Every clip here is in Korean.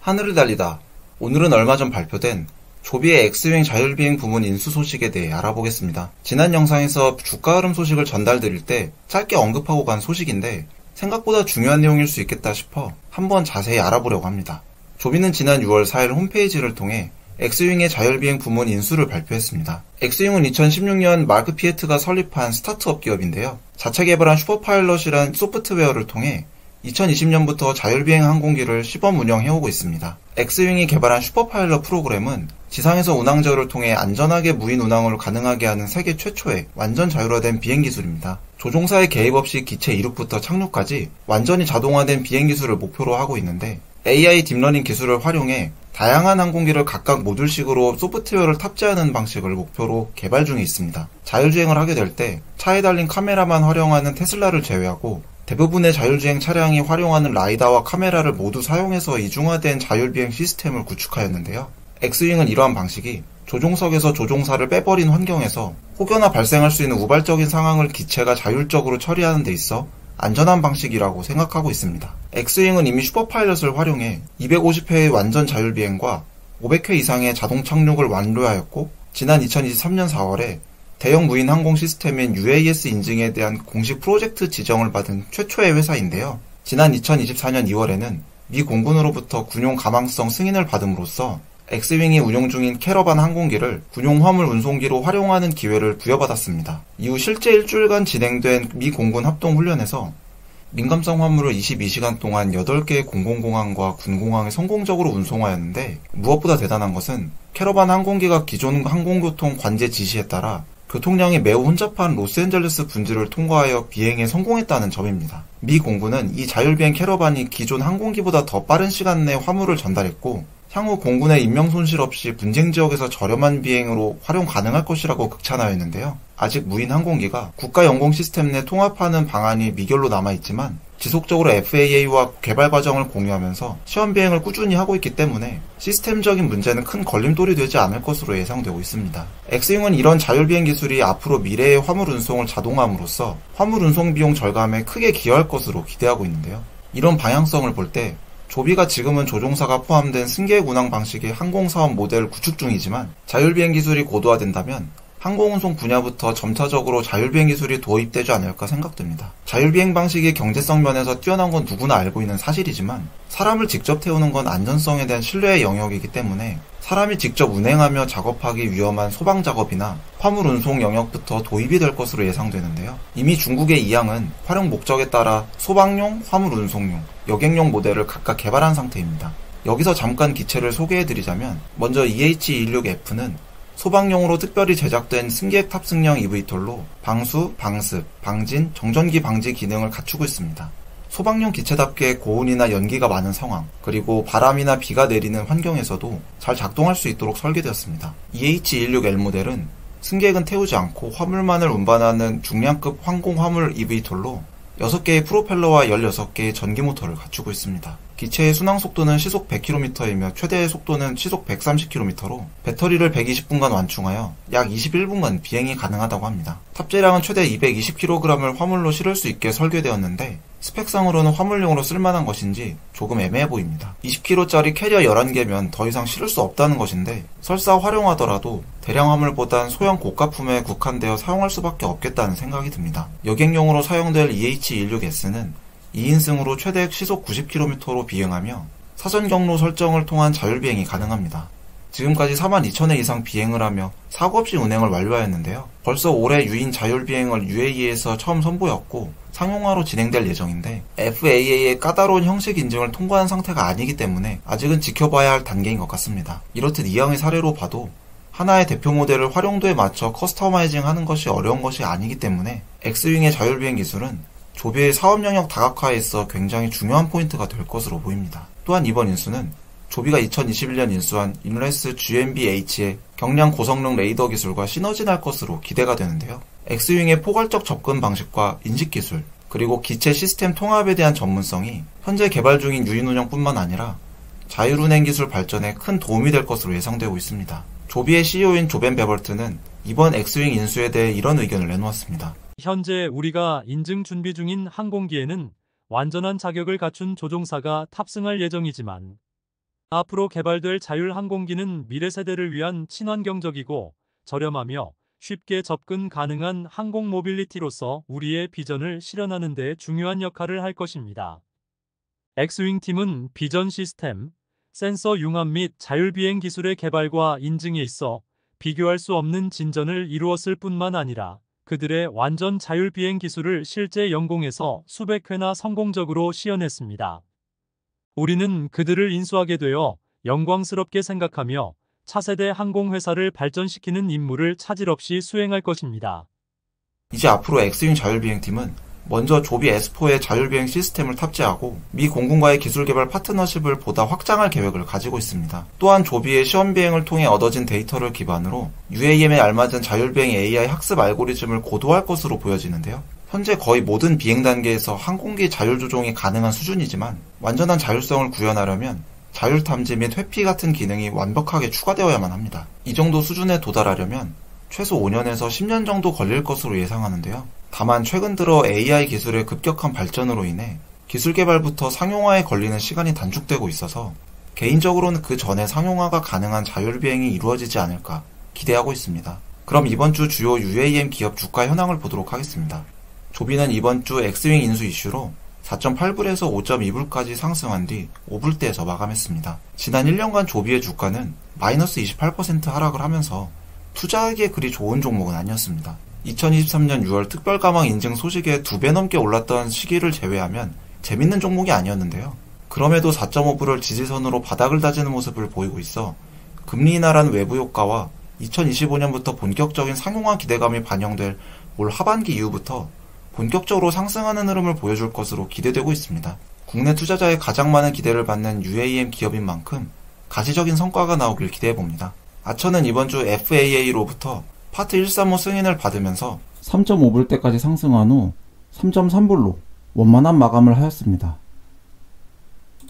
하늘을 달리다. 오늘은 얼마 전 발표된 조비의 엑스윙 자율비행 부문 인수 소식에 대해 알아보겠습니다. 지난 영상에서 주가 흐름 소식을 전달드릴 때 짧게 언급하고 간 소식인데 생각보다 중요한 내용일 수 있겠다 싶어 한번 자세히 알아보려고 합니다. 조비는 지난 6월 4일 홈페이지를 통해 엑스윙의 자율비행 부문 인수를 발표했습니다. 엑스윙은 2016년 마크 피에트가 설립한 스타트업 기업인데요. 자체 개발한 슈퍼파일럿이란 소프트웨어를 통해 2020년부터 자율비행 항공기를 시범 운영해오고 있습니다. 엑스윙이 개발한 슈퍼파일럿 프로그램은 지상에서 운항제어를 통해 안전하게 무인 운항을 가능하게 하는 세계 최초의 완전 자율화된 비행 기술입니다. 조종사의 개입 없이 기체 이륙부터 착륙까지 완전히 자동화된 비행 기술을 목표로 하고 있는데 AI 딥러닝 기술을 활용해 다양한 항공기를 각각 모듈식으로 소프트웨어를 탑재하는 방식을 목표로 개발 중에 있습니다. 자율주행을 하게 될 때 차에 달린 카메라만 활용하는 테슬라를 제외하고 대부분의 자율주행 차량이 활용하는 라이다와 카메라를 모두 사용해서 이중화된 자율비행 시스템을 구축하였는데요. 엑스윙은 이러한 방식이 조종석에서 조종사를 빼버린 환경에서 혹여나 발생할 수 있는 우발적인 상황을 기체가 자율적으로 처리하는 데 있어 안전한 방식이라고 생각하고 있습니다. 엑스윙은 이미 슈퍼파일럿을 활용해 250회의 완전 자율비행과 500회 이상의 자동 착륙을 완료하였고 지난 2023년 4월에 대형 무인 항공 시스템인 UAS 인증에 대한 공식 프로젝트 지정을 받은 최초의 회사인데요. 지난 2024년 2월에는 미 공군으로부터 군용 가망성 승인을 받음으로써 엑스윙이 운용 중인 캐러반 항공기를 군용 화물 운송기로 활용하는 기회를 부여받았습니다. 이후 실제 일주일간 진행된 미 공군 합동훈련에서 민감성 화물을 22시간 동안 8개의 공공공항과 군공항에 성공적으로 운송하였는데 무엇보다 대단한 것은 캐러반 항공기가 기존 항공교통 관제 지시에 따라 교통량이 매우 혼잡한 로스앤젤레스 분지를 통과하여 비행에 성공했다는 점입니다. 미 공군은 이 자율비행 캐러반이 기존 항공기보다 더 빠른 시간 내 화물을 전달했고 향후 공군의 인명 손실 없이 분쟁 지역에서 저렴한 비행으로 활용 가능할 것이라고 극찬하였는데요. 아직 무인 항공기가 국가 연공 시스템 내 통합하는 방안이 미결로 남아있지만 지속적으로 FAA와 개발 과정을 공유하면서 시험 비행을 꾸준히 하고 있기 때문에 시스템적인 문제는 큰 걸림돌이 되지 않을 것으로 예상되고 있습니다. 엑스윙은 이런 자율비행 기술이 앞으로 미래의 화물 운송을 자동화함으로써 화물 운송 비용 절감에 크게 기여할 것으로 기대하고 있는데요. 이런 방향성을 볼 때 조비가 지금은 조종사가 포함된 승객 운항 방식의 항공사업 모델을 구축 중이지만 자율비행 기술이 고도화된다면 항공운송 분야부터 점차적으로 자율비행 기술이 도입되지 않을까 생각됩니다. 자율비행 방식의 경제성 면에서 뛰어난 건 누구나 알고 있는 사실이지만 사람을 직접 태우는 건 안전성에 대한 신뢰의 영역이기 때문에 사람이 직접 운행하며 작업하기 위험한 소방작업이나 화물 운송 영역부터 도입이 될 것으로 예상되는데요. 이미 중국의 이항은 활용 목적에 따라 소방용, 화물 운송용, 여객용 모델을 각각 개발한 상태입니다. 여기서 잠깐 기체를 소개해드리자면 먼저 EH216F는 소방용으로 특별히 제작된 승객 탑승형 eVTOL로 방수, 방습, 방진, 정전기 방지 기능을 갖추고 있습니다. 소방용 기체답게 고온이나 연기가 많은 상황, 그리고 바람이나 비가 내리는 환경에서도 잘 작동할 수 있도록 설계되었습니다. EH216L 모델은 승객은 태우지 않고 화물만을 운반하는 중량급 항공 화물 eVTOL로 6개의 프로펠러와 16개의 전기 모터를 갖추고 있습니다. 기체의 순항 속도는 시속 100km이며 최대 속도는 시속 130km로 배터리를 120분간 완충하여 약 21분간 비행이 가능하다고 합니다. 탑재량은 최대 220kg을 화물로 실을 수 있게 설계되었는데 스펙상으로는 화물용으로 쓸만한 것인지 조금 애매해 보입니다. 20kg짜리 캐리어 11개면 더 이상 실을 수 없다는 것인데 설사 활용하더라도 대량 화물보단 소형 고가품에 국한되어 사용할 수밖에 없겠다는 생각이 듭니다. 여객용으로 사용될 EH26S는 2인승으로 최대 시속 90km로 비행하며 사전 경로 설정을 통한 자율비행이 가능합니다. 지금까지 42,000회 이상 비행을 하며 사고 없이 운행을 완료하였는데요. 벌써 올해 유인 자율비행을 UAE에서 처음 선보였고 상용화로 진행될 예정인데 FAA의 까다로운 형식 인증을 통과한 상태가 아니기 때문에 아직은 지켜봐야 할 단계인 것 같습니다. 이렇듯 이항의 사례로 봐도 하나의 대표 모델을 활용도에 맞춰 커스터마이징 하는 것이 어려운 것이 아니기 때문에 엑스윙의 자율비행 기술은 조비의 사업 영역 다각화에 있어 굉장히 중요한 포인트가 될 것으로 보입니다. 또한 이번 인수는 조비가 2021년 인수한 인레스 GmbH의 경량 고성능 레이더 기술과 시너지 날 것으로 기대가 되는데요. 엑스윙의 포괄적 접근 방식과 인식 기술, 그리고 기체 시스템 통합에 대한 전문성이 현재 개발 중인 유인 운영뿐만 아니라 자율운행 기술 발전에 큰 도움이 될 것으로 예상되고 있습니다. 조비의 CEO인 조벤 베벌트는 이번 엑스윙 인수에 대해 이런 의견을 내놓았습니다. 현재 우리가 인증 준비 중인 항공기에는 완전한 자격을 갖춘 조종사가 탑승할 예정이지만 앞으로 개발될 자율항공기는 미래 세대를 위한 친환경적이고 저렴하며 쉽게 접근 가능한 항공 모빌리티로서 우리의 비전을 실현하는 데 중요한 역할을 할 것입니다. 엑스윙 팀은 비전 시스템, 센서 융합 및 자율비행 기술의 개발과 인증에 있어 비교할 수 없는 진전을 이루었을 뿐만 아니라 그들의 완전 자율비행 기술을 실제 영공에서 수백 회나 성공적으로 시연했습니다. 우리는 그들을 인수하게 되어 영광스럽게 생각하며 차세대 항공회사를 발전시키는 임무를 차질 없이 수행할 것입니다. 이제 앞으로 엑스윙 자율비행팀은 먼저 조비 S4의 자율비행 시스템을 탑재하고 미 공군과의 기술 개발 파트너십을 보다 확장할 계획을 가지고 있습니다. 또한 조비의 시험비행을 통해 얻어진 데이터를 기반으로 UAM에 알맞은 자율비행 AI 학습 알고리즘을 고도화할 것으로 보여지는데요. 현재 거의 모든 비행 단계에서 항공기 자율 조종이 가능한 수준이지만 완전한 자율성을 구현하려면 자율 탐지 및 회피 같은 기능이 완벽하게 추가되어야만 합니다. 이 정도 수준에 도달하려면 최소 5년에서 10년 정도 걸릴 것으로 예상하는데요. 다만 최근 들어 AI 기술의 급격한 발전으로 인해 기술 개발부터 상용화에 걸리는 시간이 단축되고 있어서 개인적으로는 그 전에 상용화가 가능한 자율비행이 이루어지지 않을까 기대하고 있습니다. 그럼 이번 주 주요 UAM 기업 주가 현황을 보도록 하겠습니다. 조비는 이번 주 엑스윙 인수 이슈로 4.8불에서 5.2불까지 상승한 뒤 5불대에서 마감했습니다. 지난 1년간 조비의 주가는 마이너스 28% 하락을 하면서 투자하기에 그리 좋은 종목은 아니었습니다. 2023년 6월 특별가망 인증 소식에 2배 넘게 올랐던 시기를 제외하면 재밌는 종목이 아니었는데요. 그럼에도 4.5불을 지지선으로 바닥을 다지는 모습을 보이고 있어 금리 인하라는 외부 효과와 2025년부터 본격적인 상용화 기대감이 반영될 올 하반기 이후부터 본격적으로 상승하는 흐름을 보여줄 것으로 기대되고 있습니다. 국내 투자자의 가장 많은 기대를 받는 UAM 기업인 만큼 가시적인 성과가 나오길 기대해봅니다. 아처는 이번 주 FAA로부터 파트 135 승인을 받으면서 3.5불대까지 상승한 후 3.3불로 원만한 마감을 하였습니다.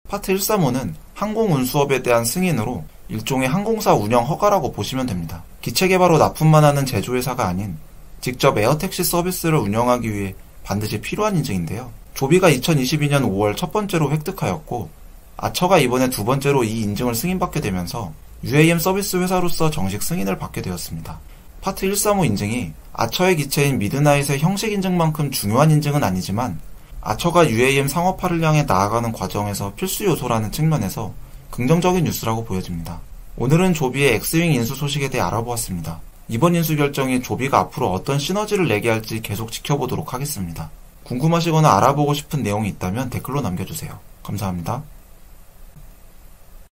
파트 135는 항공운수업에 대한 승인으로 일종의 항공사 운영 허가라고 보시면 됩니다. 기체 개발 후 납품만 하는 제조회사가 아닌 직접 에어택시 서비스를 운영하기 위해 반드시 필요한 인증인데요. 조비가 2022년 5월 첫 번째로 획득하였고 아처가 이번에 두 번째로 이 인증을 승인받게 되면서 UAM 서비스 회사로서 정식 승인을 받게 되었습니다. 파트 135 인증이 아처의 기체인 미드나잇의 형식 인증만큼 중요한 인증은 아니지만 아처가 UAM 상업화를 향해 나아가는 과정에서 필수 요소라는 측면에서 긍정적인 뉴스라고 보여집니다. 오늘은 조비의 엑스윙 인수 소식에 대해 알아보았습니다. 이번 인수 결정이 조비가 앞으로 어떤 시너지를 내게 할지 계속 지켜보도록 하겠습니다. 궁금하시거나 알아보고 싶은 내용이 있다면 댓글로 남겨주세요. 감사합니다.